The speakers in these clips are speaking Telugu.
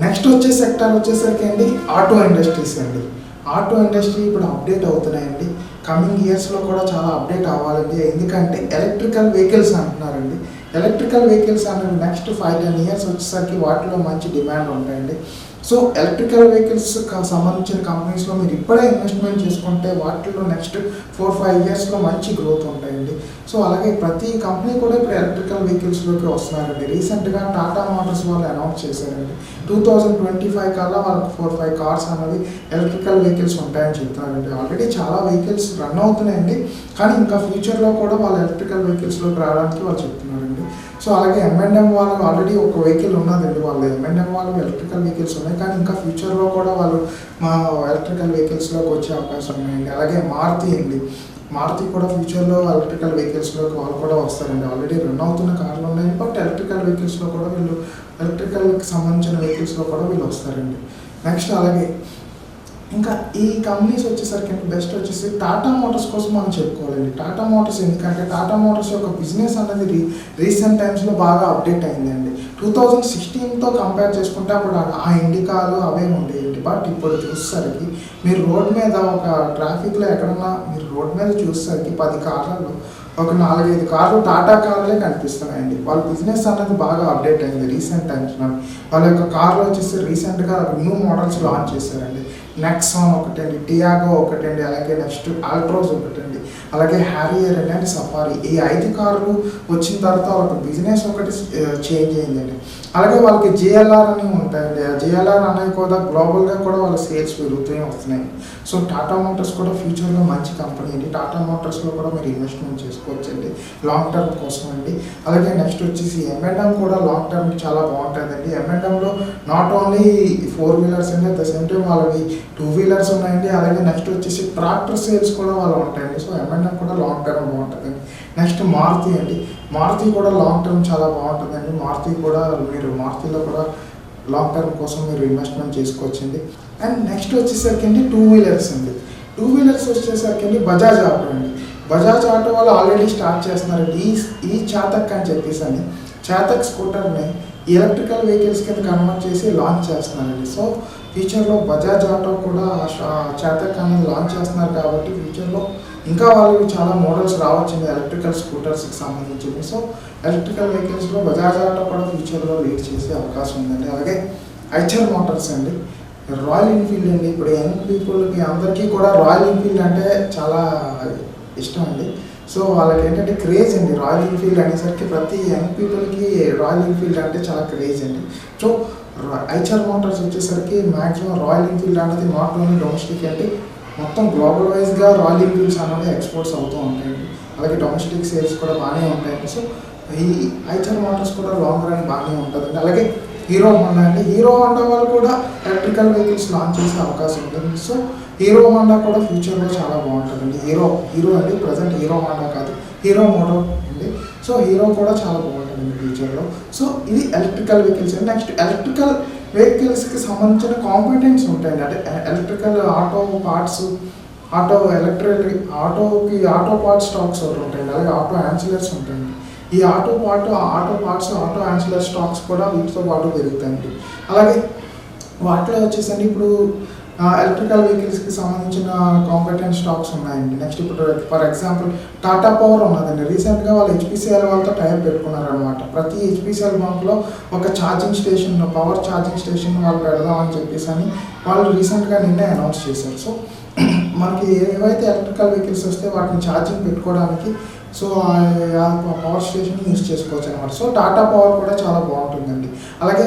నెక్స్ట్ వచ్చే సెక్టర్ వచ్చేసరికి అండి ఆటో ఇండస్ట్రీస్ అండి. ఆటో ఇండస్ట్రీ ఇప్పుడు అప్డేట్ అవుతున్నాయండి. కమింగ్ ఇయర్స్లో కూడా చాలా అప్డేట్ అవ్వాలండి. ఎందుకంటే ఎలక్ట్రికల్ వెహికల్స్ అంటున్నారండి. ఎలక్ట్రికల్ వెహికల్స్ అనేవి నెక్స్ట్ 5-10 ఇయర్స్ వచ్చేసరికి వాటిలో మంచి డిమాండ్ ఉంటాయండి. సో ఎలక్ట్రికల్ వెహికల్స్ సంబంధించిన కంపెనీస్లో మీరు ఇప్పుడే ఇన్వెస్ట్మెంట్ చేసుకుంటే వాటిలో నెక్స్ట్ 4-5 ఇయర్స్లో మంచి గ్రోత్ ఉంటాయండి. సో అలాగే ప్రతి కంపెనీ కూడా ఇప్పుడు ఎలక్ట్రికల్ వెహికల్స్లోకి వస్తున్నారండి. రీసెంట్గా టాటా మోటార్స్ వాళ్ళు అనౌన్స్ చేశారండి 2025 కల్లా వాళ్ళకి 4-5 కార్స్ అనేవి ఎలక్ట్రికల్ వెహికల్స్ ఉంటాయని చెప్తున్నారండి. ఆల్రెడీ చాలా వెహికల్స్ రన్ అవుతున్నాయండి, కానీ ఇంకా ఫ్యూచర్లో కూడా వాళ్ళు ఎలక్ట్రికల్ వెహికల్స్లోకి రావడానికి వాళ్ళు చెప్తున్నారండి. సో అలాగే M&M వాళ్ళు ఆల్రెడీ ఒక వెహికల్ ఉన్నదండి. వాళ్ళు M&M వాళ్ళు ఎలక్ట్రికల్ వెహికల్స్ ఉన్నాయి, కానీ ఇంకా ఫ్యూచర్లో కూడా వాళ్ళు మా ఎలక్ట్రికల్ వెహికల్స్లోకి వచ్చే అవకాశం ఉన్నాయండి. అలాగే మారుతి అండి, మారుతి కూడా ఫ్యూచర్లో ఎలక్ట్రికల్ వెహికల్స్లోకి వాళ్ళు కూడా వస్తారండి. ఆల్రెడీ రన్ అవుతున్న కార్లు ఉన్నాయి, బట్ ఎలక్ట్రికల్ వెహికల్స్లో కూడా వీళ్ళు ఎలక్ట్రికల్కి సంబంధించిన వెహికల్స్లో కూడా వీళ్ళు వస్తారండి. నెక్స్ట్ అలాగే ఇంకా ఈ కంపెనీస్ వచ్చేసరికి బెస్ట్ వచ్చేసి టాటా మోటార్స్ కోసం మనం చెప్పుకోవాలండి. టాటా మోటార్స్ ఎందుకంటే టాటా మోటార్స్ యొక్క బిజినెస్ అనేది రీసెంట్ టైమ్స్లో బాగా అప్డేట్ అయిందండి. 2016తో కంపేర్ చేసుకుంటే అప్పుడు ఆ ఇండికాలు అవే ఉండేయండి. బట్ ఇప్పుడు చూసేసరికి మీరు రోడ్ మీద ఒక ట్రాఫిక్లో ఎక్కడన్నా మీరు రోడ్ మీద చూసేసరికి 10 కార్లలో ఒక 4-5 కార్లు టాటా కార్లే కనిపిస్తున్నాయండి. వాళ్ళ బిజినెస్ అనేది బాగా అప్డేట్ అయింది రీసెంట్ టైమ్స్లో. వాళ్ళ యొక్క కార్లు వచ్చేసి రీసెంట్గా న్యూ మోడల్స్ లాంచ్ చేశారండి. నెక్సాన్ ఒకటండి, టియాగో ఒకటండి, అలాగే నెక్స్ట్ ఆల్ట్రోస్ ఒకటండి, అలాగే హ్యారియర్ అండ్ సఫారీ. ఈ 5 కార్లు వచ్చిన తర్వాత వాళ్ళకి బిజినెస్ ఒకటి చేంజ్ అయిందండి. అలాగే వాళ్ళకి JLR అని ఉంటాయండి. ఆ JLR అనేవి కూడా గ్లోబల్గా కూడా వాళ్ళ సేల్స్ పెరుగుతూనే వస్తున్నాయి. సో టాటా మోటార్స్ కూడా ఫ్యూచర్లో మంచి కంపెనీ అండి. టాటా మోటార్స్లో కూడా మీరు ఇన్వెస్ట్మెంట్ చేసుకోవచ్చండి లాంగ్ టర్మ్ కోసం అండి. అలాగే నెక్స్ట్ వచ్చేసి M&M కూడా లాంగ్ టర్మ్ చాలా బాగుంటుందండి. M&Mలో నాట్ ఓన్లీ 4 వీలర్స్ అండి, అట్ ద సేమ్ టైం వాళ్ళవి 2 వీలర్స్ ఉన్నాయండి. అలాగే నెక్స్ట్ వచ్చేసి ట్రాక్టర్ సేల్స్ కూడా వాళ్ళు ఉంటాయండి. సో M&M కూడా లాంగ్ టర్మ్ బాగుంటుందండి. నెక్స్ట్ మారుతి అండి, మారుతి కూడా లాంగ్ టర్మ్ చాలా బాగుంటుందండి. మారుతి కూడా మీరు మారుతిలో కూడా లాంగ్ టర్మ్ కోసం మీరు ఇన్వెస్ట్మెంట్ చేసుకోవచ్చండి. అండ్ నెక్స్ట్ వచ్చేసరికి అండి 2 వీలర్స్ అండి. 2 వీలర్స్ వచ్చేసరికి అండి బజాజ్ ఆటో అండి. బజాజ్ ఆటో వాళ్ళు ఆల్రెడీ స్టార్ట్ చేస్తున్నారండి. ఈ చాతక్ అని చెప్పేసి అని చాతక్ స్కూటర్ని ఎలక్ట్రికల్ వెహికల్స్ కింద కన్వర్ట్ చేసి లాంచ్ చేస్తున్నారండి. సో ఫ్యూచర్లో బజాజ్ ఆటో కూడా చాతక్ అనేది లాంచ్ చేస్తున్నారు కాబట్టి ఫ్యూచర్లో ఇంకా వాళ్ళకి చాలా మోడల్స్ రావచ్చండి ఎలక్ట్రికల్ స్కూటర్స్కి సంబంధించింది. సో ఎలక్ట్రికల్ వెహికల్స్లో బజాజ్ ఆటో కూడా ఫ్యూచర్లో లీడ్ చేసే అవకాశం ఉందండి. అలాగే ఐచర్ మోటార్స్ అండి, రాయల్ ఎన్ఫీల్డ్ అండి. ఇప్పుడు యంగ్ పీపుల్కి అందరికీ కూడా రాయల్ ఎన్ఫీల్డ్ అంటే చాలా ఇష్టం అండి. సో వాళ్ళకి ఏంటంటే క్రేజ్ అండి. రాయల్ ఎన్ఫీల్డ్ అనేసరికి ప్రతి యంగ్ పీపుల్కి రాయల్ ఎన్ఫీల్డ్ అంటే చాలా క్రేజ్ అండి. సో ఐచర్ మోటార్స్ వచ్చేసరికి మ్యాక్సిమం రాయల్ ఎన్ఫీల్డ్ అనేది నాట్ ఓన్లీ డొమెస్టిక్ అంటే మొత్తం గ్లోబల్ వైజ్గా రాయల్ ఎన్ఫీల్డ్స్ అనేవి ఎక్స్పోర్ట్స్ అవుతూ ఉంటాయండి. అలాగే డొమెస్టిక్ సేల్స్ కూడా బాగానే ఉంటాయండి. సో ఈ ఐచర్ మోటార్స్ కూడా లాంగ్ రన్ బాగానే ఉంటుందండి. అలాగే హీరో హోండా అండి, హీరో హోండా వాళ్ళు కూడా ఎలక్ట్రికల్ వెహికల్స్ లాంచ్ చేసే అవకాశం ఉంటుంది. సో హీరో హోండా కూడా ఫ్యూచర్లో చాలా బాగుంటుందండి. హీరో అండి, ప్రజెంట్ హీరో హోండా కాదు, హీరో మోటో అండి. సో హీరో కూడా చాలా బాగుంటుందండి ఫ్యూచర్లో. సో ఇది ఎలక్ట్రికల్ వెహికల్స్ అండి. నెక్స్ట్ ఎలక్ట్రికల్ వెహికల్స్కి సంబంధించిన కాంపిటెన్స్ ఉంటాయండి. అంటే electrical auto parts, auto parts stocks ఒకటి ఉంటాయండి. అలాగే ఆటో యాన్సిలర్స్ ఉంటాయండి. ఈ ఆటో పార్ట్స్, ఆటో యాన్సిలర్ స్టాక్స్ కూడా వీటితో పాటు పెరుగుతాయండి. అలాగే వాటిలో వచ్చేసండి ఇప్పుడు ఎలక్ట్రికల్ వెహికల్స్కి సంబంధించిన కాంపిటెంట్ స్టాక్స్ ఉన్నాయండి. నెక్స్ట్ ఇప్పుడు ఫర్ ఎగ్జాంపుల్ టాటా పవర్ ఉన్నదండి. రీసెంట్గా వాళ్ళు HPCL వాళ్ళతో టైప్ పెట్టుకున్నారనమాట. ప్రతి HPCL బంక్లో ఒక charging station, power charging station వాళ్ళు పెడదామని చెప్పేసి అని వాళ్ళు రీసెంట్గా నిన్నే అనౌన్స్ చేశారు. సో మనకి ఏవైతే ఎలక్ట్రికల్ వెహికల్స్ వస్తే వాటిని ఛార్జింగ్ పెట్టుకోవడానికి సో పవర్ స్టేషన్ యూజ్ చేసుకోవచ్చు అనమాట. సో టాటా పవర్ కూడా చాలా బాగుంటుందండి. అలాగే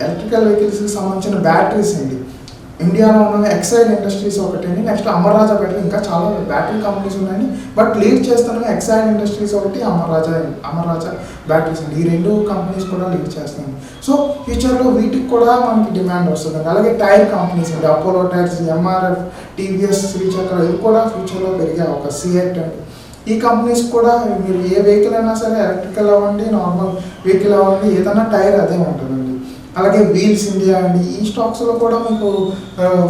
ఎలక్ట్రికల్ వెహికల్స్కి సంబంధించిన బ్యాటరీస్ అండి. ఇండియాలో ఉన్న ఎక్సైడ్ ఇండస్ట్రీస్ ఒకటి, నెక్స్ట్ అమర్ రాజా బ్యాటరీ, ఇంకా చాలా బ్యాటరీ కంపెనీస్ ఉన్నాయండి. బట్ లీడ్ చేస్తున్న ఎక్సైడ్ ఇండస్ట్రీస్ ఒకటి, అమర్ రాజా బ్యాటరీస్ అండి. ఈ 2 కంపెనీస్ కూడా లీడ్ చేస్తున్నాయి. సో ఫ్యూచర్లో వీటికి కూడా మనకి డిమాండ్ వస్తుందండి. అలాగే టైర్ కంపెనీస్ అండి, అపోలో టైర్స్, MRF, TVS, శ్రీచక్ర, ఇవి కూడా ఫ్యూచర్లో పెరిగే అవకాశం. సిఎట్ అండి, ఈ కంపెనీస్ కూడా మీరు ఏ వెహికల్ అయినా సరే ఎలక్ట్రికల్ అవ్వండి, నార్మల్ వెహికల్ అవ్వండి, ఏదైనా టైర్ అదే ఉంటుందండి. అలాగే వీల్స్ ఇండియా అండి, ఈ స్టాక్స్లో కూడా మీకు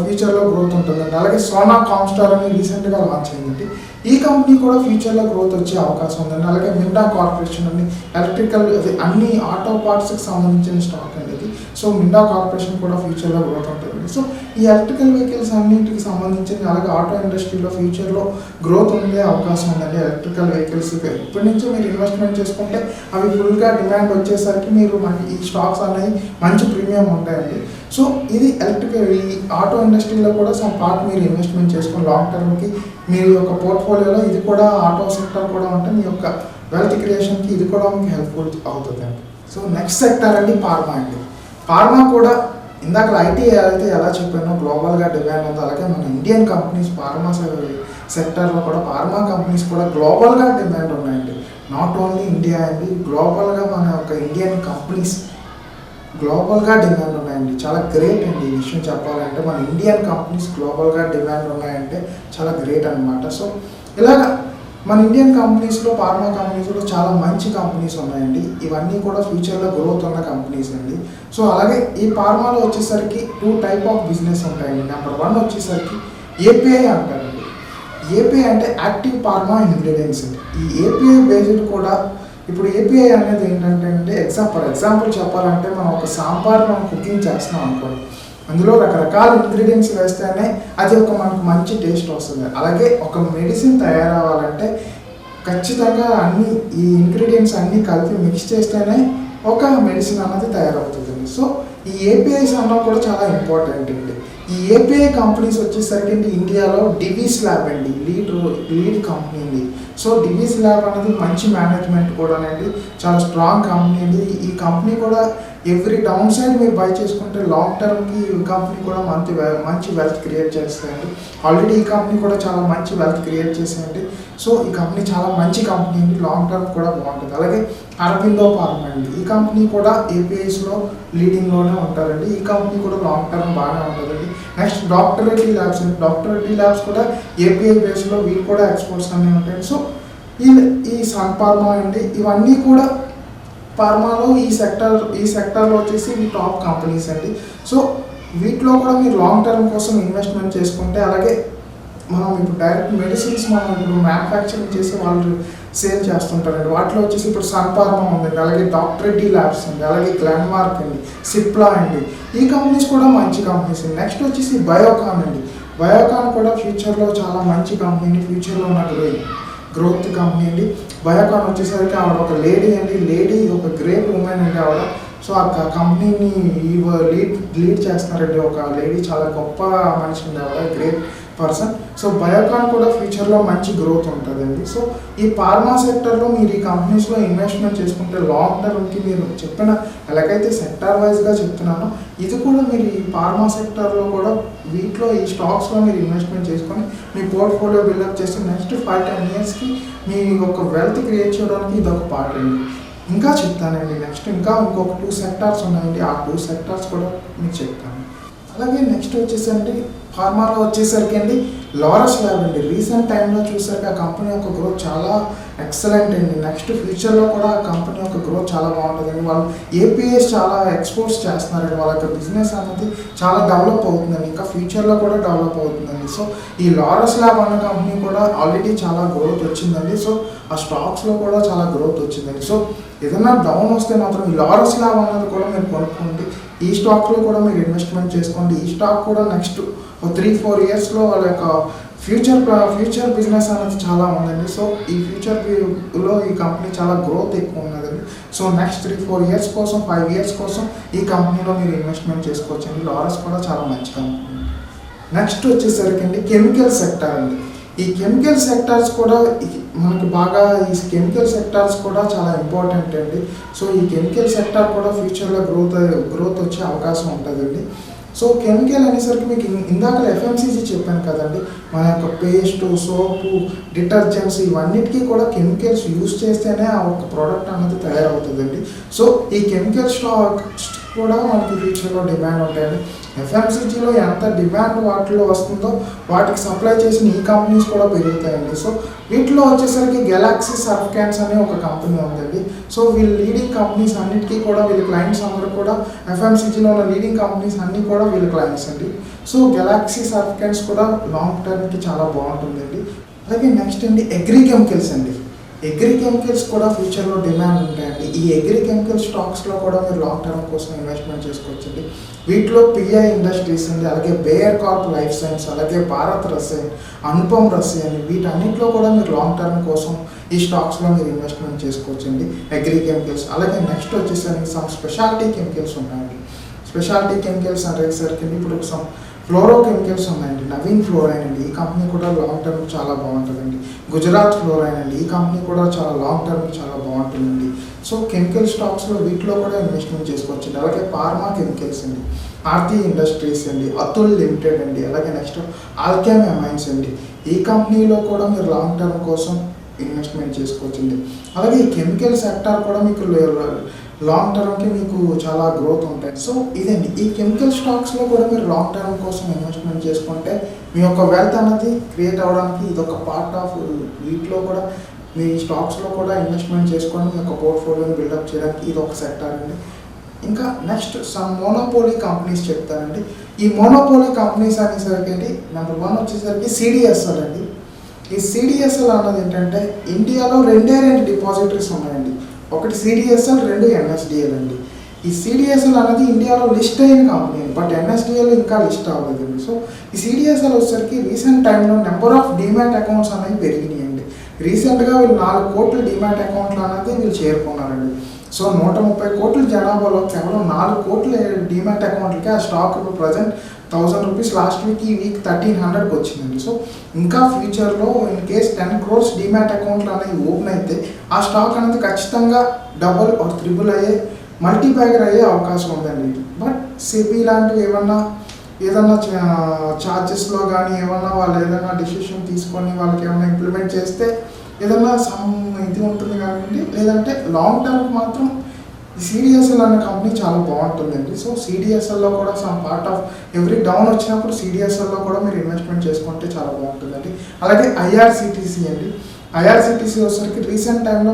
ఫ్యూచర్లో గ్రోత్ ఉంటుందండి. అలాగే సోనా కామ్స్టార్ అని రీసెంట్గా లాంచ్ అయిందండి. ఈ కంపెనీ కూడా ఫ్యూచర్లో గ్రోత్ వచ్చే అవకాశం ఉందండి. అలాగే మిండా కార్పొరేషన్ అండి, ఎలక్ట్రికల్ అన్ని ఆటో పార్ట్స్కి సంబంధించిన స్టాక్ అండి ఇది. సో మిండా కార్పొరేషన్ కూడా ఫ్యూచర్లో గ్రోత్ ఉంటుందండి. సో ఈ ఎలక్ట్రికల్ వెహికల్స్ అన్నింటికి సంబంధించి అలాగే ఆటో ఇండస్ట్రీలో ఫ్యూచర్లో గ్రోత్ ఉండే అవకాశం ఉందండి. ఎలక్ట్రికల్ వెహికల్స్ ఇప్పటి నుంచే మీరు ఇన్వెస్ట్మెంట్ చేసుకుంటే అవి ఫుల్గా డిమాండ్ వచ్చేసరికి మీరు ఈ స్టాక్స్ అనేవి మంచి ప్రీమియం ఉంటాయండి. సో ఇది ఈ ఆటో ఇండస్ట్రీలో కూడా సమ్ పార్ట్ మీరు ఇన్వెస్ట్మెంట్ చేసుకుని లాంగ్ టర్మ్కి మీ యొక్క పోర్ట్ఫోలియోలో ఇది కూడా ఆటో సెక్టర్ కూడా ఉంటే మీ యొక్క వెల్త్ క్రియేషన్కి ఇది కూడా మీకు హెల్ప్ఫుల్ అవుతుందండి. సో నెక్స్ట్ సెక్టర్ అండి ఫార్మా అండి. ఫార్మా కూడా ఇందాక ఐటీ అయితే ఎలా చెప్పానో గ్లోబల్గా డిమాండ్ ఉందో అలాగే మన ఇండియన్ కంపెనీస్ ఫార్మా సెక్టర్లో కూడా ఫార్మా కంపెనీస్ కూడా గ్లోబల్గా డిమాండ్ ఉన్నాయండి. నాట్ ఓన్లీ ఇండియా అండి, గ్లోబల్గా మన యొక్క ఇండియన్ కంపెనీస్ గ్లోబల్గా డిమాండ్ ఉన్నాయండి. చాలా గ్రేట్ అండి ఈ విషయం చెప్పాలంటే. మన ఇండియన్ కంపెనీస్ గ్లోబల్గా డిమాండ్ ఉన్నాయంటే చాలా గ్రేట్ అనమాట. సో ఇలాగా మన ఇండియన్ కంపెనీస్లో ఫార్మా కంపెనీస్లో చాలా మంచి కంపెనీస్ ఉన్నాయండి. ఇవన్నీ కూడా ఫ్యూచర్లో గ్రోత్ ఉన్న కంపెనీస్ అండి. సో అలాగే ఈ ఫార్మాలో వచ్చేసరికి 2 టైప్ ఆఫ్ బిజినెస్ ఉంటాయండి. నెంబర్ 1 వచ్చేసరికి ఏపీఐ అంటారండి. ఏపీఐ అంటే యాక్టివ్ ఫార్మా ఇంగ్రీడియంట్స్ అండి. ఈ ఏపీఐ బేస్డ్ కూడా ఇప్పుడు ఏపీఐ అనేది ఏంటంటే అండి ఫర్ ఎగ్జాంపుల్ చెప్పాలంటే మనం ఒక సాంబార్ మనం కుకింగ్ చేస్తున్నాం అనుకోండి, అందులో రకరకాల ఇంగ్రీడియంట్స్ వేస్తేనే అది మనకు మంచి టేస్ట్ వస్తుంది. అలాగే ఒక మెడిసిన్ తయారవ్వాలంటే ఖచ్చితంగా ఈ ఇంగ్రీడియంట్స్ అన్నీ కలిపి మిక్స్ చేస్తేనే ఒక మెడిసిన్ అన్నది తయారవుతుందండి. సో ఈ ఏపీఐస్ అన్నది కూడా చాలా ఇంపార్టెంట్ అండి. ఈ ఏపీఐ కంపెనీస్ వచ్చేసరికి ఇండియాలో డివిస్ ల్యాబ్ అండి లీడ్ కంపెనీ అండి. సో డివిస్ ల్యాబ్ అనేది మంచి మేనేజ్మెంట్ కూడా అండి, చాలా స్ట్రాంగ్ కంపెనీ అండి. ఈ కంపెనీ కూడా ఎవ్రీ డౌన్ సైడ్ మీరు బై చేసుకుంటే లాంగ్ టర్మ్కి ఈ కంపెనీ కూడా మంచి వెల్త్ క్రియేట్ చేస్తాయండి. ఆల్రెడీ ఈ కంపెనీ కూడా చాలా మంచి వెల్త్ క్రియేట్ చేసేయండి. సో ఈ కంపెనీ చాలా మంచి కంపెనీ అండి, లాంగ్ టర్మ్ కూడా బాగుంటుంది. అలాగే అరబిందో ఫార్మా అండి, ఈ కంపెనీ కూడా ఏపీఐస్లో లీడింగ్లోనే ఉంటారండి. ఈ కంపెనీ కూడా లాంగ్ టర్మ్ బాగానే ఉంటుందండి. నెక్స్ట్ డాక్టర్ రెడ్డి ల్యాబ్స్ అండి. డాక్టర్ రెడ్డి ల్యాబ్స్ కూడా ఏపీఐ బేస్లో వీళ్ళు కూడా ఎక్స్పోర్ట్స్ అన్నీ ఉంటాయండి. సో ఈ సన్ ఫార్మా అండి, ఇవన్నీ కూడా ఫార్మాలో ఈ సెక్టర్లో వచ్చేసి ఇవి టాప్ కంపెనీస్ అండి. సో వీటిలో కూడా మీరు లాంగ్ టర్మ్ కోసం ఇన్వెస్ట్మెంట్ చేసుకుంటే, అలాగే మనం ఇప్పుడు డైరెక్ట్ మెడిసిన్స్ మనం ఇప్పుడు మ్యానుఫ్యాక్చరింగ్ చేసి వాళ్ళు సేల్ చేస్తుంటారండి. వాటిలో వచ్చేసి ఇప్పుడు సన్ ఫార్మా ఉందండి, అలాగే డాక్టర్ రెడ్డి ల్యాబ్స్ అండి, అలాగే గ్లెన్మార్క్ అండి, సిప్లా అండి, ఈ కంపెనీస్ కూడా మంచి కంపెనీస్ అండి. నెక్స్ట్ వచ్చేసి బయోకాన్ అండి. బయోకాన్ కూడా ఫ్యూచర్లో చాలా మంచి కంపెనీ, ఫ్యూచర్లో ఉన్న గ్రోత్ కంపెనీ అండి. బయోకాన్ వచ్చేసరికి ఆవిడ ఒక లేడీ ఒక గ్రేట్ ఉమెన్ అండి ఆవిడ. సో ఆ కంపెనీని లీడ్ చేస్తున్నారండి ఒక లేడీ, చాలా గొప్ప మనిషి అండి ఆవిడ, గ్రేట్ పర్సన్. సో బయోకాన్ కూడా ఫ్యూచర్లో మంచి గ్రోత్ ఉంటుందండి. సో ఈ ఫార్మా సెక్టర్లో మీరు ఈ కంపెనీస్లో ఇన్వెస్ట్మెంట్ చేసుకుంటే లాంగ్ టర్మ్కి మీరు చెప్పిన ఎలాగైతే సెక్టార్ వైజ్గా చెప్తున్నానో ఇది కూడా మీరు ఈ ఫార్మా సెక్టర్లో కూడా వీటిలో ఈ స్టాక్స్లో మీరు ఇన్వెస్ట్మెంట్ చేసుకొని మీ పోర్ట్ఫోలియో బిల్డప్ చేసి నెక్స్ట్ 5-10 ఇయర్స్కి మీ ఒక వెల్త్ క్రియేట్ చేయడానికి ఇది ఒక పార్ట్ అండి. ఇంకా చెప్తానండి. నెక్స్ట్ ఇంకొక 2 సెక్టార్స్ ఉన్నాయండి, ఆ 2 సెక్టార్స్ కూడా మీకు చెప్తాను. అలాగే నెక్స్ట్ వచ్చేసరికి ఫార్మాలో వచ్చేసరికి అండి లారస్ ల్యాబ్ అండి. రీసెంట్ టైంలో చూసరికి ఆ కంపెనీ యొక్క గ్రోత్ చాలా ఎక్సలెంట్ అండి. నెక్స్ట్ ఫ్యూచర్లో కూడా ఆ కంపెనీ యొక్క గ్రోత్ చాలా బాగుంటుందండి. వాళ్ళు ఏపీఎస్ చాలా ఎక్స్పోర్ట్స్ చేస్తున్నారండి. వాళ్ళ యొక్క బిజినెస్ అనేది చాలా డెవలప్ అవుతుందండి, ఇంకా ఫ్యూచర్లో కూడా డెవలప్ అవుతుందండి. సో ఈ లారస్ ల్యాబ్ అన్న కంపెనీ కూడా ఆల్రెడీ చాలా గ్రోత్ వచ్చిందండి. సో ఆ స్టాక్స్లో కూడా చాలా గ్రోత్ వచ్చిందండి. సో ఏదైనా డౌన్ వస్తే మాత్రం ఈ లారస్ ల్యాబ్ అన్నది కూడా మీరు కొనుక్కోండి. ఈ స్టాక్లో కూడా మీరు ఇన్వెస్ట్మెంట్ చేసుకోండి. ఈ స్టాక్ కూడా నెక్స్ట్ 3-4 ఇయర్స్లో వాళ్ళ యొక్క ఫ్యూచర్ బిజినెస్ అనేది చాలా ఉందండి. సో ఈ ఫ్యూచర్లో ఈ కంపెనీ చాలా గ్రోత్ ఎక్కువ ఉన్నదండి. సో నెక్స్ట్ 3-4 ఇయర్స్ కోసం 5 ఇయర్స్ కోసం ఈ కంపెనీలో మీరు ఇన్వెస్ట్మెంట్ చేసుకోవచ్చండి. లారస్ కూడా చాలా మంచి కంపెనీ. నెక్స్ట్ వచ్చేసరికి అండి కెమికల్ సెక్టార్ అండి. ఈ కెమికల్ సెక్టార్స్ కూడా మనకి బాగా ఈ కెమికల్ సెక్టార్స్ కూడా చాలా ఇంపార్టెంట్ అండి. సో ఈ కెమికల్ సెక్టార్ కూడా ఫ్యూచర్లో గ్రోత్ వచ్చే అవకాశం ఉంటుందండి. సో కెమికల్ అనేసరికి మీకు ఇందాక ఎఫ్ఎంసీజీ చెప్పాను కదండి, మన యొక్క పేస్ట్, సోపు, డిటర్జెంట్స్ ఇవన్నిటికీ కూడా కెమికల్స్ యూజ్ చేస్తేనే ఆ ఒక ప్రోడక్ట్ అనేది తయారవుతుందండి. సో ఈ కెమికల్ స్టాక్ కూడా మనకి ఫ్యూచర్లో డిమాండ్ ఉంటాయండి. ఎఫ్ఎంసీజీలో ఎంత డిమాండ్ వాటిలో వస్తుందో వాటికి సప్లై చేసిన ఈ కంపెనీస్ కూడా పెరుగుతాయండి. సో వీటిలో వచ్చేసరికి గెలాక్సీ సర్ఫ్కాన్స్ అనే ఒక కంపెనీ ఉందండి. సో వీళ్ళ లీడింగ్ కంపెనీస్ అన్నిటికీ కూడా వీళ్ళ క్లయింట్స్ అందరూ కూడా ఎఫ్ఎంసీజీలో ఉన్న లీడింగ్ కంపెనీస్ అన్నీ కూడా వీళ్ళ క్లయింట్స్ అండి. సో గెలాక్సీ సర్ఫ్కాన్స్ కూడా లాంగ్ టర్మ్కి చాలా బాగుంటుందండి. అలాగే నెక్స్ట్ అండి అగ్రి కెమికల్స్ అండి. అగ్రి కెమికల్స్ కూడా ఫ్యూచర్లో డిమాండ్ ఉంటాయండి. ఈ అగ్రి కెమికల్ స్టాక్స్లో కూడా మీరు లాంగ్ టర్మ్ కోసం ఇన్వెస్ట్మెంట్ చేసుకోవచ్చండి. వీటిలో పిఐ ఇండస్ట్రీస్ అండి, అలాగే బేయర్ కార్ప్ లైఫ్ సైన్స్, అలాగే భారత్ రసాయన్, అనుపమ్ రసాయన్, వీటన్నిటిలో కూడా మీరు లాంగ్ టర్మ్ కోసం ఈ స్టాక్స్లో మీరు ఇన్వెస్ట్మెంట్ చేసుకోవచ్చండి అగ్రి కెమికల్స్. అలాగే నెక్స్ట్ వచ్చేసరికి సమ్ స్పెషాలిటీ కెమికల్స్ ఉన్నాయండి. స్పెషాలిటీ కెమికల్స్ అనేసరికి ఇప్పుడు సమ్ ఫ్లోరో కెమికల్స్ ఉన్నాయండి. నవీన్ ఫ్లోరైన్ అండి, ఈ కంపెనీ కూడా లాంగ్ టర్మ్ చాలా బాగుంటుందండి. గుజరాత్ ఫ్లోరైన్ అండి, ఈ కంపెనీ కూడా చాలా లాంగ్ టర్మ్ చాలా బాగుంటుందండి. సో కెమికల్ స్టాక్స్లో వీటిలో కూడా ఇన్వెస్ట్మెంట్ చేసుకోవచ్చండి. అలాగే ఫార్మా కెమికల్స్ అండి, ఆర్తి ఇండస్ట్రీస్ అండి, అతుల్ లిమిటెడ్ అండి, అలాగే నెక్స్ట్ ఆల్కెమ్ అమైన్స్ అండి, ఈ కంపెనీలో కూడా మీరు లాంగ్ టర్మ్ కోసం ఇన్వెస్ట్మెంట్ చేసుకోవచ్చండి. అలాగే ఈ కెమికల్ సెక్టార్ కూడా మీకు లాంగ్ టర్మ్కి మీకు చాలా గ్రోత్ ఉంటాయి. సో ఇదండి, ఈ కెమికల్ స్టాక్స్లో కూడా మీరు లాంగ్ టర్మ్ కోసం ఇన్వెస్ట్మెంట్ చేసుకుంటే మీ యొక్క వెల్త్ అనేది క్రియేట్ అవ్వడానికి ఇది ఒక పార్ట్ ఆఫ్. వీటిలో కూడా మీ స్టాక్స్లో కూడా ఇన్వెస్ట్మెంట్ చేసుకొని మీ యొక్క పోర్ట్ఫోలియోని బిల్డప్ చేయడానికి ఇది ఒక సెక్టార్ అండి. ఇంకా నెక్స్ట్ సమ్ మోనోపోలీ కంపెనీస్ చెప్తానండి. ఈ మోనోపోలీ కంపెనీస్ అనేసరికి నెంబర్ 1 వచ్చేసరికి సిడిఎస్ఎల్ అండి. ఈ సిడిఎస్ఎల్ అన్నది ఏంటంటే ఇండియాలో రెండే డిపాజిటరీస్ ఉన్నాయండి. ఒకటి సిడిఎస్ఎల్, 2 ఎన్ఎస్డిఎల్ అండి. ఈ సిడిఎస్ఎల్ అనేది ఇండియాలో లిస్ట్ అయిన కంపెనీ, బట్ ఎన్ఎస్డిఎల్ ఇంకా లిస్ట్ అవ్వలేదండి. సో ఈ సిడిఎస్ఎల్ వచ్చేసరికి రీసెంట్ టైంలో నెంబర్ ఆఫ్ డిమాట్ అకౌంట్స్ అనేవి పెరిగినాయండి. రీసెంట్గా వీళ్ళు 4 కోట్ల డిమాట్ అకౌంట్లు అనేది వీళ్ళు చేరుకున్నారండి. సో 130 కోట్ల జనాభాలో కేవలం 4 కోట్ల డిమాట్ అకౌంట్లకి ఆ స్టాక్ ఇప్పుడు ప్రజెంట్ 1000 రూపీస్ లాస్ట్ వీక్, ఈ వీక్ 1300కి వచ్చిందండి. సో ఇంకా ఫ్యూచర్లో ఇన్ కేస్ 10 crores డిమాట్ అకౌంట్లు అనేవి ఓపెన్ అయితే ఆ స్టాక్ అనేది ఖచ్చితంగా డబుల్ ఆర్ త్రిబుల్ అయ్యే మల్టీప్యాగర్ అయ్యే అవకాశం ఉందండి. బట్ సెబీ లాంటివి ఏదన్నా ఛార్జెస్లో కానీ ఏమన్నా వాళ్ళు ఏదైనా డెసిషన్ తీసుకొని వాళ్ళకి ఏమైనా ఇంప్లిమెంట్ చేస్తే ఏదన్నా సమ్ ఇది ఉంటుంది కానీ, లేదంటే లాంగ్ టర్మ్ మాత్రం సిడిఎస్ఎల్ అనే కంపెనీ చాలా బాగుంటుందండి. సో సిడిఎస్ఎల్లో కూడా some part of every down వచ్చినప్పుడు సిడిఎస్ఎల్లో కూడా మీరు ఇన్వెస్ట్మెంట్ చేసుకుంటే చాలా బాగుంటుందండి. అలాగే ఐఆర్సిటీసీ అండి. ఐఆర్సిటీసీ వచ్చేసరికి రీసెంట్ టైంలో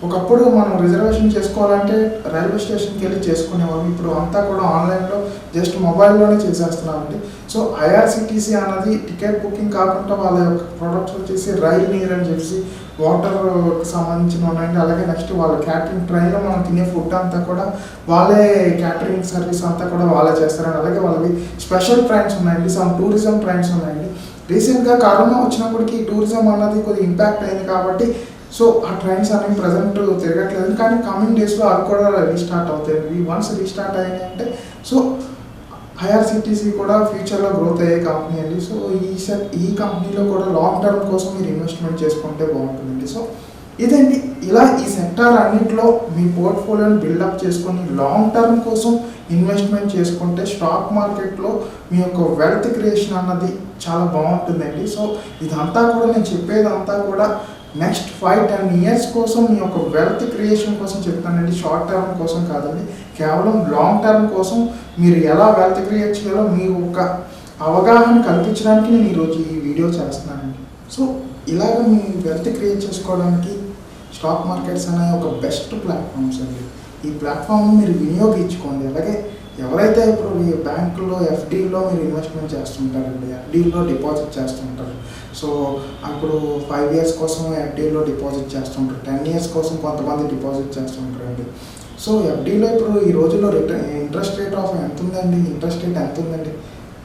ఒకప్పుడు మనం రిజర్వేషన్ చేసుకోవాలంటే రైల్వే స్టేషన్కి వెళ్ళి చేసుకునేవాళ్ళం. ఇప్పుడు అంతా కూడా ఆన్లైన్లో జస్ట్ మొబైల్లోనే చేసేస్తున్నామండి. సో ఐఆర్సిటీసీ అన్నది టికెట్ బుకింగ్ కాకుండా వాళ్ళ యొక్క ప్రొడక్ట్స్ వచ్చేసి రైల్ నీర్ అని చెప్పేసి వాటర్కి సంబంధించిన ఉన్నాయండి. అలాగే నెక్స్ట్ వాళ్ళ క్యాటరింగ్ ట్రైన్లో మనం తినే ఫుడ్ అంతా కూడా వాళ్ళే క్యాటరింగ్ సర్వీస్ అంతా కూడా వాళ్ళే చేస్తారండి. అలాగే వాళ్ళకి స్పెషల్ ట్రైన్స్ ఉన్నాయండి, సమ్ టూరిజం ట్రైన్స్ ఉన్నాయండి. రీసెంట్గా కరోనా వచ్చినప్పటికీ టూరిజం అన్నది కొద్దిగా ఇంపాక్ట్ అయింది కాబట్టి సో ఆ ట్రైన్స్ అనేవి ప్రజెంట్ తిరగట్లేదు. కానీ కమింగ్ డేస్లో అవి కూడా రీస్టార్ట్ అవుతాయి. వన్స్ రీస్టార్ట్ అయ్యాయి అంటే సో ఐఆర్సిటీసీ కూడా ఫ్యూచర్లో గ్రోత్ అయ్యే కంపెనీ అండి. సో ఈ కంపెనీలో కూడా లాంగ్ టర్మ్ కోసం మీరు ఇన్వెస్ట్మెంట్ చేసుకుంటే బాగుంటుందండి. సో ఇదండి, ఇలా ఈ సెక్టార్ అన్నింటిలో మీ పోర్ట్ఫోలియోని బిల్డప్ చేసుకొని లాంగ్ టర్మ్ కోసం ఇన్వెస్ట్మెంట్ చేసుకుంటే స్టాక్ మార్కెట్లో మీ యొక్క వెల్త్ క్రియేషన్ అన్నది చాలా బాగుంటుందండి. సో ఇదంతా కూడా నేను చెప్పేదంతా కూడా నెక్స్ట్ 5-10 years కోసం మీ యొక్క వెల్త్ క్రియేషన్ కోసం చెప్తానండి, షార్ట్ టర్మ్ కోసం కాదండి. కేవలం లాంగ్ టర్మ్ కోసం మీరు ఎలా వెల్త్ క్రియేట్ చేయాలో మీ ఒక అవగాహన కల్పించడానికి నేను ఈరోజు ఈ వీడియో చేస్తున్నానండి. సో ఇలాగ మీ వెల్త్ క్రియేట్ చేసుకోవడానికి స్టాక్ మార్కెట్స్ అనే ఒక బెస్ట్ ప్లాట్ఫామ్స్ అండి. ఈ ప్లాట్ఫామ్ని మీరు వినియోగించుకోండి. అలాగే ఎవరైతే ఇప్పుడు మీ బ్యాంకులో ఎఫ్డీలో మీరు ఇన్వెస్ట్మెంట్ చేస్తుంటారండి, ఎఫ్డీలో డిపాజిట్ చేస్తుంటారు. సో అప్పుడు 5 years కోసం ఎఫ్డీలో డిపాజిట్ చేస్తుంటారు, 10 years కోసం కొంతమంది డిపాజిట్ చేస్తుంటారండి. సో ఎఫ్డీలో ఇప్పుడు ఈ రోజుల్లో ఇంట్రెస్ట్ రేట్ ఎంత ఉందండి?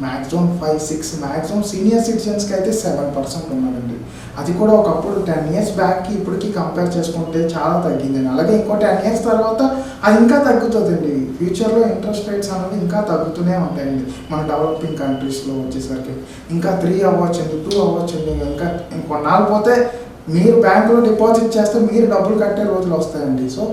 మ్యాక్సిమం 5-6, మ్యాక్సిమం సీనియర్ సిటిజన్స్కి అయితే 7% ఉన్నదండి. అది కూడా ఒకప్పుడు 10 years బ్యాక్కి ఇప్పటికి కంపేర్ చేసుకుంటే చాలా తగ్గిందండి. అలాగే ఇంకో 10 years తర్వాత అది ఇంకా తగ్గుతుందండి. ఫ్యూచర్లో ఇంట్రెస్ట్ రేట్స్ అనేవి ఇంకా తగ్గుతూనే ఉంటాయండి. మన డెవలపింగ్ కంట్రీస్లో వచ్చేసరికి ఇంకా 3 అవ్వచ్చండి, 2 అవ్వచ్చండి. ఇంకా ఇంకొన్నాళ్ళు పోతే మీరు బ్యాంకులో డిపాజిట్ చేస్తే మీరు డబ్బులు కట్టే రోజులు వస్తాయండి. సో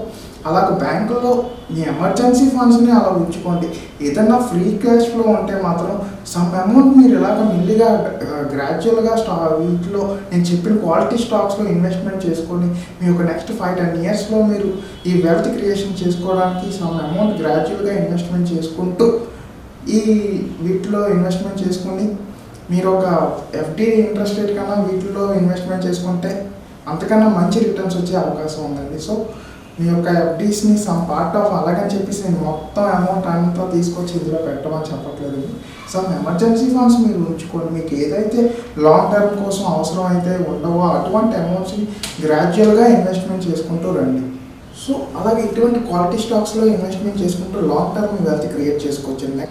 అలాగ బ్యాంకులో మీ ఎమర్జెన్సీ ఫండ్స్ని అలా ఉంచుకోండి. ఏదన్నా ఫ్రీ క్యాష్ ఫ్లో ఉంటే మాత్రం సమ్ అమౌంట్ మీరు ఇలాగ మెల్లిగా గ్రాడ్యువల్గా వీటిలో నేను చెప్పిన క్వాలిటీ స్టాక్స్లో ఇన్వెస్ట్మెంట్ చేసుకొని మీ యొక్క నెక్స్ట్ 5-10 yearsలో మీరు ఈ వెల్త్ క్రియేషన్ చేసుకోవడానికి సమ్ అమౌంట్ గ్రాడ్యువల్గా ఇన్వెస్ట్మెంట్ చేసుకుంటూ ఈ వీటిలో ఇన్వెస్ట్మెంట్ చేసుకొని మీరు ఒక ఎఫ్డి ఇంట్రెస్ట్ రేట్ కన్నా వీటిలో ఇన్వెస్ట్మెంట్ చేసుకుంటే అంతకన్నా మంచి రిటర్న్స్ వచ్చే అవకాశం ఉందండి. సో మీ యొక్క ఎఫ్డీస్ని సమ్ పార్ట్ ఆఫ్ అలాగని చెప్పేసి నేను మొత్తం అమౌంట్ అంతా తీసుకొచ్చి ఇందులో పెట్టమని చెప్పట్లేదు. సమ్ ఎమర్జెన్సీ ఫండ్స్ మీరు ఉంచుకోండి. మీకు ఏదైతే లాంగ్ టర్మ్ కోసం అవసరం అయితే ఉండవో అటువంటి అమౌంట్స్ని గ్రాడ్యువల్గా ఇన్వెస్ట్మెంట్ చేసుకుంటూ రండి. సో అలాగే ఇటువంటి క్వాలిటీ స్టాక్స్లో ఇన్వెస్ట్మెంట్ చేసుకుంటూ లాంగ్ టర్మ్ వెల్త్ క్రియేట్ చేసుకోవచ్చండి.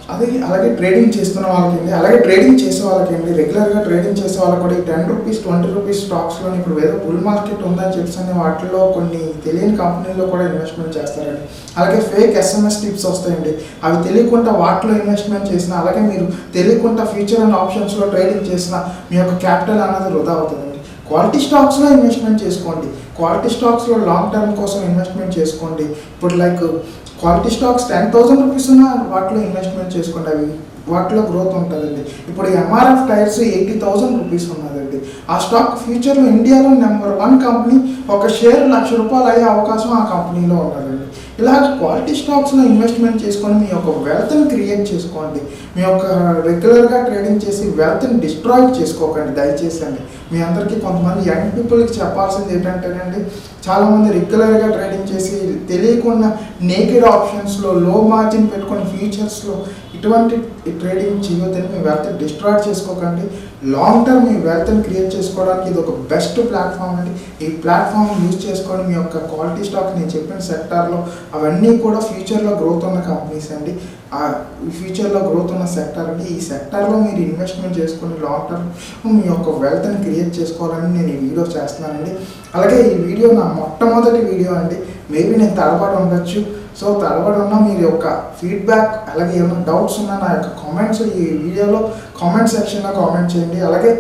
అలాగే ట్రేడింగ్ చేస్తున్న వాళ్ళకండి, అలాగే ట్రేడింగ్ చేసే వాళ్ళకండి, రెగ్యులర్గా ట్రేడింగ్ చేసే వాళ్ళకి కూడా ఈ 10 రూపీస్ 20 రూపీస్ స్టాక్స్లో ఇప్పుడు ఏదో బుల్ మార్కెట్ ఉందని చెప్పి వాటిలో కొన్ని తెలియని కంపెనీల్లో కూడా ఇన్వెస్ట్మెంట్ చేస్తారండి. అలాగే ఫేక్ SMS టిప్స్ వస్తాయండి, అవి తెలియకుండా వాటిలో ఇన్వెస్ట్మెంట్ చేసినా, అలాగే మీరు తెలియకుండా ఫ్యూచర్ అండ్ ఆప్షన్స్లో ట్రేడింగ్ చేసినా మీ యొక్క క్యాపిటల్ అనేది వృధా అవుతుందండి. క్వాలిటీ స్టాక్స్లో ఇన్వెస్ట్మెంట్ చేసుకోండి. క్వాలిటీ స్టాక్స్లో లాంగ్ టర్మ్ కోసం ఇన్వెస్ట్మెంట్ చేసుకోండి. ఇప్పుడు లైక్ క్వాలిటీ స్టాక్స్ 10,000 రూపీస్ ఉన్న వాటిలో ఇన్వెస్ట్మెంట్ చేసుకోండి, అవి వాటిలో గ్రోత్ ఉంటుందండి. ఇప్పుడు MRF టైర్స్ 80,000 రూపీస్ ఉన్నదండి. ఆ స్టాక్ ఫ్యూచర్లో ఇండియాలో నెంబర్ 1 కంపెనీ, ఒక షేర్ ₹1,00,000 అయ్యే అవకాశం ఆ కంపెనీలో ఉన్నదండి. ఇలా క్వాలిటీ స్టాక్స్లో ఇన్వెస్ట్మెంట్ చేసుకొని మీ యొక్క వెల్త్ని క్రియేట్ చేసుకోండి. మీ యొక్క రెగ్యులర్గా ట్రేడింగ్ చేసి వెల్త్ని డిస్ట్రాయ్ చేసుకోకండి దయచేసి అండి. మీ అందరికీ కొంతమంది యంగ్ పీపుల్కి చెప్పాల్సింది ఏంటంటేనండి, చాలామంది రెగ్యులర్గా ట్రేడింగ్ చేసి తెలియకుండా నేకెడ్ ఆప్షన్స్లో లో మార్జిన్ పెట్టుకొని ఫ్యూచర్స్లో ఇటువంటి ట్రేడింగ్ చేయొద్దని మీ వెల్త్ డిస్ట్రాయ్ చేసుకోకండి. లాంగ్ టర్మ్ మీ వెల్త్ని క్రియేట్ చేసుకోవడానికి ఇది ఒక బెస్ట్ ప్లాట్ఫామ్ అండి. ఈ ప్లాట్ఫామ్ యూజ్ చేసుకొని మీ యొక్క క్వాలిటీ స్టాక్ నేను చెప్పిన సెక్టార్లో అవన్నీ కూడా ఫ్యూచర్లో గ్రోత్ ఉన్న కంపెనీస్ అండి. ఫ్యూచర్లో గ్రోత్ ఉన్న సెక్టార్ అండి. ఈ సెక్టార్లో మీరు ఇన్వెస్ట్మెంట్ చేసుకొని లాంగ్ టర్మ్ మీ యొక్క వెల్త్ని క్రియేట్ చేసుకోవాలని నేను ఈ వీడియో చేస్తున్నానండి. అలాగే ఈ వీడియో నా మొట్టమొదటి వీడియో అండి. మేబీ నేను తడబడి ఉండొచ్చు. సో తడబడి ఉన్న మీరు యొక్క ఫీడ్బ్యాక్, అలాగే ఏమైనా డౌట్స్ ఉన్నా నా యొక్క కామెంట్స్ ఈ వీడియోలో కామెంట్ సెక్షన్లో కామెంట్ చేయండి. అలాగే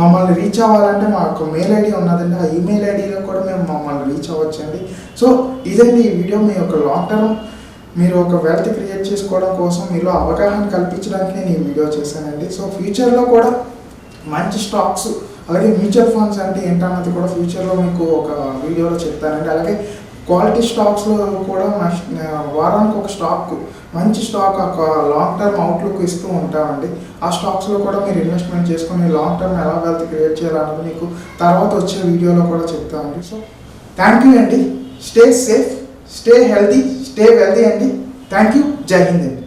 మమ్మల్ని రీచ్ అవ్వాలంటే మా యొక్క మెయిల్ ఐడి ఉన్నదండి, ఆ ఈమెయిల్ ఐడిలో కూడా మేము మమ్మల్ని రీచ్ అవ్వచ్చండి. సో ఇదండి ఈ వీడియో. మీ యొక్క లాంగ్ టర్మ్ మీరు ఒక వెల్త్ క్రియేట్ చేసుకోవడం కోసం మీలో అవగాహన కల్పించడానికి నేను ఈ వీడియో చేశానండి. సో ఫ్యూచర్లో కూడా మంచి స్టాక్స్, అలాగే మ్యూచువల్ ఫండ్స్ అంటే ఏంటన్నది కూడా ఫ్యూచర్లో మీకు ఒక వీడియోలో చెప్తానండి. అలాగే క్వాలిటీ స్టాక్స్లో కూడా వారానికి ఒక స్టాక్, మంచి స్టాక్ ఒక లాంగ్ టర్మ్ అవుట్లుక్ ఇస్తూ ఉంటామండి. ఆ స్టాక్స్లో కూడా మీరు ఇన్వెస్ట్మెంట్ చేసుకొని లాంగ్ టర్మ్ ఎలా వెల్త్ క్రియేట్ చేయాలన్నది మీకు తర్వాత వచ్చే వీడియోలో కూడా చెప్తామండి. సో థ్యాంక్ యూ అండి. Stay safe, stay healthy, stay wealthy అండి. Thank you. జై హింద్ అండి.